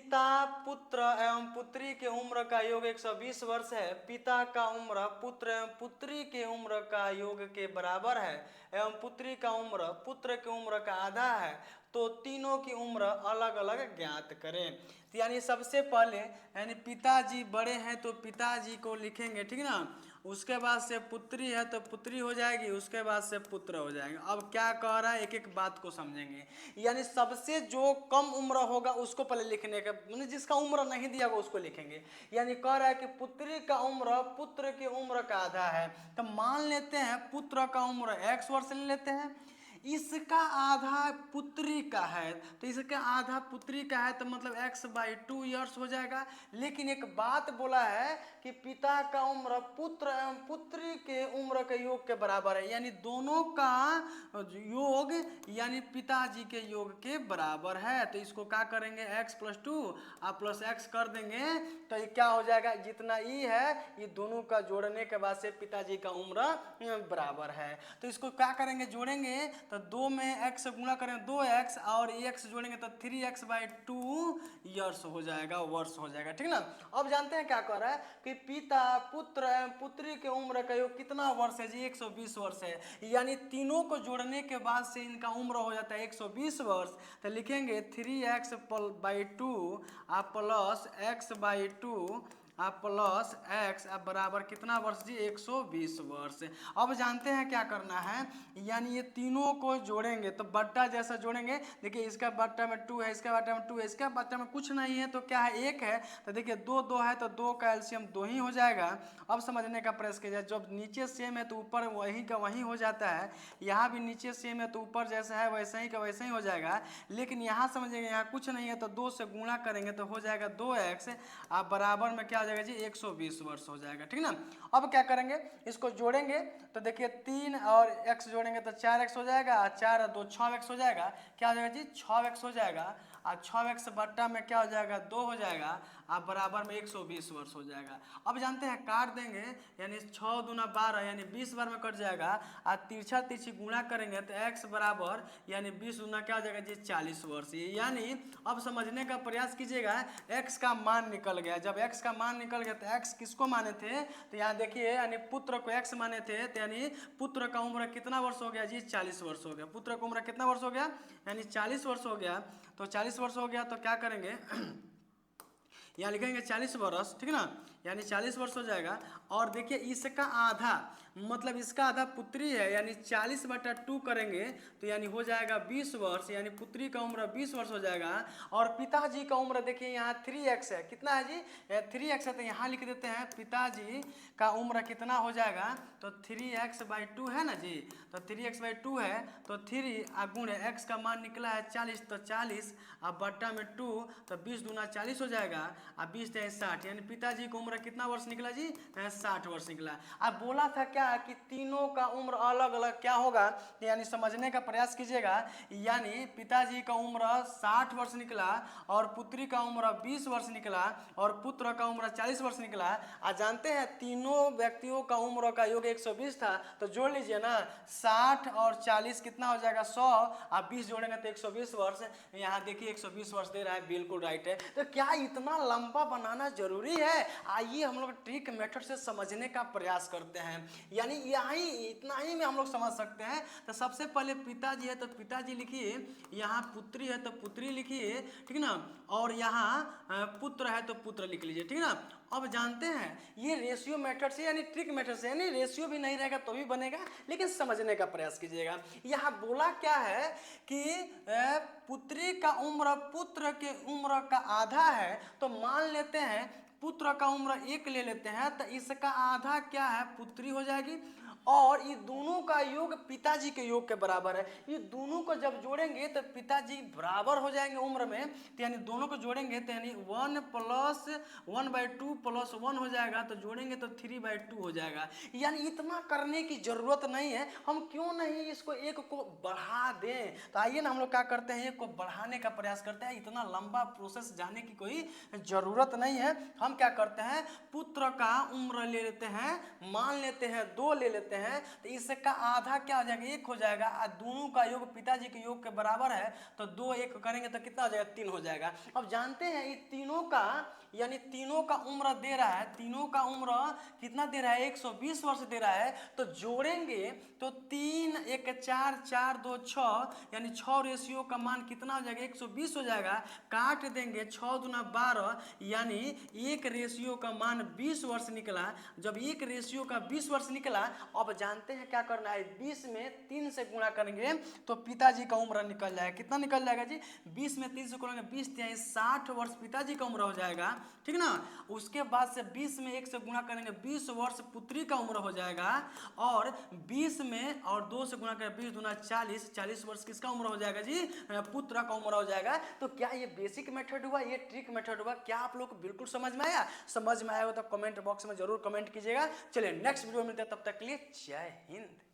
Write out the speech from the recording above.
पिता पुत्र एवं पुत्री के उम्र का योग 120 वर्ष है। पिता का उम्र पुत्र एवं पुत्री के उम्र का योग के बराबर है एवं पुत्री का उम्र पुत्र की उम्र का आधा है, तो तीनों की उम्र अलग अलग ज्ञात करें। तो यानी सबसे पहले यानी पिताजी बड़े हैं तो पिताजी को लिखेंगे, ठीक ना। उसके बाद से पुत्री है तो पुत्री हो जाएगी, उसके बाद से पुत्र हो जाएंगे। अब क्या कह रहा है, एक एक बात को समझेंगे। यानी सबसे जो कम उम्र होगा उसको पहले लिखने का, मतलब जिसका उम्र नहीं दिया होगा उसको लिखेंगे। यानी कह रहा है कि पुत्री का उम्र पुत्र की उम्र का आधा है, तो मान लेते हैं पुत्र का उम्र x वर्ष ले लेते हैं, इसका आधा पुत्री का है, तो इसका आधा पुत्री का है तो मतलब x/2 ईयर्स हो जाएगा। लेकिन एक बात बोला है कि पिता का उम्र पुत्र एवं पुत्री के उम्र के योग के बराबर है, यानी दोनों का योग यानी पिताजी के योग के बराबर है। तो इसको क्या करेंगे, x+2 आप +x कर देंगे तो ये क्या हो जाएगा, जितना ई है ये दोनों का जोड़ने के बाद से पिताजी का उम्र बराबर है। तो इसको क्या करेंगे, जोड़ेंगे तो 2 में x गुणा करेंगे 2x और x जोड़ेंगे तो 3x/2 ईयर्स हो जाएगा, वर्ष हो जाएगा, ठीक ना। अब जानते हैं क्या कर रहा है कि पिता पुत्र एवं पुत्री के उम्र का योग कितना वर्ष है जी, 120 वर्ष है। यानी तीनों को जोड़ने के बाद से इनका उम्र हो जाता है 120 वर्ष। तो लिखेंगे 3x/2 आप +x/2 आप +x अब बराबर कितना वर्ष जी, 120 वर्ष। अब जानते हैं क्या करना है, यानी ये तीनों को जोड़ेंगे तो बट्टा जैसा जोड़ेंगे। देखिए इसका बट्टा में 2 है, इसका बट्टा में 2 है, इसका बट्टा में कुछ नहीं है तो क्या है, 1 है। तो देखिए 2 2 है तो 2 का एलसीएम 2 ही हो जाएगा। अब समझने का प्रयास कीजिए, जब नीचे सेम है तो ऊपर वही का वही हो जाता है, यहाँ भी नीचे सेम है तो ऊपर जैसा है वैसा ही का वैसा ही हो जाएगा। लेकिन यहाँ समझिएगा यहाँ कुछ नहीं है तो 2 से गुणा करेंगे तो हो जाएगा 2x आप बराबर में क्या हो जाएगा जी, 120 वर्ष हो जाएगा, ठीक ना। अब क्या करेंगे, इसको जोड़ेंगे तो देखिए 3 और x जोड़ेंगे तो 4x हो जाएगा, 4 और 2 6x हो जाएगा, क्या हो जाएगा जी 6x हो जाएगा। और 6x बट्टा में क्या हो जाएगा, 2 हो जाएगा, आप बराबर में 120 वर्ष हो जाएगा। अब जानते हैं काट देंगे, यानी 6 दूना 12 यानी 20 बार में कट जाएगा। और तिरछा तिरछी गुणा करेंगे तो x बराबर यानी 20 दूना क्या हो जाएगा जी, 40 वर्ष। यानी अब समझने का प्रयास कीजिएगा, x का मान निकल गया। जब x का मान निकल गया तो x किसको माने थे, तो यहाँ देखिए यानी पुत्र को x माने थे, तो यानी पुत्र का उम्र कितना वर्ष हो गया जी, 40 वर्ष हो गया। पुत्र का उम्र कितना वर्ष हो गया, यानी 40 वर्ष हो गया। तो 40 वर्ष हो गया तो क्या करेंगे यहाँ लिखेंगे 40 वर्ष, ठीक ना, यानी 40 वर्ष हो जाएगा। और देखिए इसका आधा मतलब इसका आधा पुत्री है, यानी 40/2 करेंगे तो यानी हो जाएगा 20 वर्ष, यानी पुत्री का उम्र 20 वर्ष हो जाएगा। और पिताजी का उम्र देखिए यहाँ 3x है, कितना है जी 3x है, तो यहाँ लिख देते हैं पिताजी का उम्र कितना हो जाएगा, तो 3x/2 है ना जी, तो 3x/2 है तो 3 गुणे x का मान निकला है 40 तो 40 अब बट्टा में 2 तो 20 दूना 40 हो जाएगा, अब 20 है 60, यानी पिताजी की उम्र कितना वर्ष निकला जी, 60 वर्ष निकला। अब बोला था क्या कि तीनों का उम्र अलग अलग क्या होगा, यानी समझने का प्रयास कीजिएगा। यानी पिताजी का उम्र 60 वर्ष निकला और पुत्री का उम्र 20 वर्ष निकला और पुत्र का उम्र 40 वर्ष निकला। आज जानते हैं तीनों व्यक्तियों का उम्र का योग 120 था, तो जोड़ लीजिए ना 60 और 40 कितना हो जाएगा 100, आप 20 जोड़ेंगे तो 120 वर्ष। यहाँ देखिए 120 वर्ष दे रहा है, बिल्कुल राइट है। तो क्या इतना लंबा बनाना जरूरी है, आइए हम लोग ट्रिक मेथड से समझने का प्रयास करते हैं। यानी यही इतना ही में हम लोग समझ सकते हैं। तो सबसे पहले पिताजी है तो पिताजी लिखिए, यहाँ पुत्री है तो पुत्री लिखिए, ठीक ना, और यहाँ पुत्र है तो पुत्र लिख लीजिए, ठीक ना। अब जानते हैं ये रेशियो मेथड से यानी ट्रिक मेथड से, यानी रेशियो भी नहीं रहेगा तो भी बनेगा, लेकिन समझने का प्रयास कीजिएगा। यहाँ बोला क्या है कि पुत्री का उम्र पुत्र के उम्र का आधा है, तो मान लेते हैं पुत्र का उम्र 1 ले लेते हैं तो इसका आधा क्या है, पुत्री हो जाएगी। और ये दोनों का योग पिताजी के योग के बराबर है। ये दोनों को जब जोड़ेंगे तो पिताजी बराबर हो जाएंगे उम्र में, तो यानी दोनों को जोड़ेंगे तो यानी 1 + 1/2 + 1 हो जाएगा, तो जोड़ेंगे तो 3/2 हो जाएगा। यानी इतना करने की जरूरत नहीं है, हम क्यों नहीं इसको 1 को बढ़ा दें। तो आइए ना हम लोग क्या करते हैं, 1 को बढ़ाने का प्रयास करते हैं। इतना लंबा प्रोसेस जाने की कोई जरूरत नहीं है। हम क्या करते हैं, पुत्र का उम्र ले लेते हैं, मान लेते हैं 2 ले लेते लेते हैं तो इसका आधा क्या हो जाएगा, 1 हो जाएगा। और दोनों का योग पिताजी के योग के बराबर है, तो 2 1 करेंगे तो कितना हो जाएगा, 3 हो जाएगा। अब जानते हैं ये तीनों का, यानी तीनों का उम्र दे रहा है, तीनों का उम्र कितना दे रहा है, 120 वर्ष दे रहा है। तो जोड़ेंगे तो 3 1 4 4 2 6, यानी 6 रेशियो का मान कितना हो जाएगा, 120 हो जाएगा। काट देंगे 6 दूना 12, यानी एक रेशियो का मान 20 वर्ष निकला। जब एक रेशियो का 20 वर्ष निकला, अब जानते हैं क्या करना है, 20 में 3 से गुणा करेंगे तो पिताजी का उम्र निकल जाएगा। कितना निकल जाएगा जी, 20 में 3 से गुणा करेंगे 20 तिहाई 60 वर्ष पिताजी का उम्र हो जाएगा, ठीक ना। उसके बाद से 20 में 1 से गुणा करेंगे 20 वर्ष पुत्री का उम्र हो जाएगा। और 20 में और 2 से गुणा करेंगे 20 दूना 40, 40 वर्ष किसका उम्र हो जाएगा जी, पुत्र का उम्र हो जाएगा। तो क्या ये बेसिक मेथड हुआ, ये ट्रिक मेथड हुआ, क्या आप लोग को बिल्कुल समझ में आया? समझ में आया हो तो कमेंट बॉक्स में जरूर कमेंट कीजिएगा। चलिए नेक्स्ट वीडियो में मिलते हैं, तब तक के लिए जय हिंद।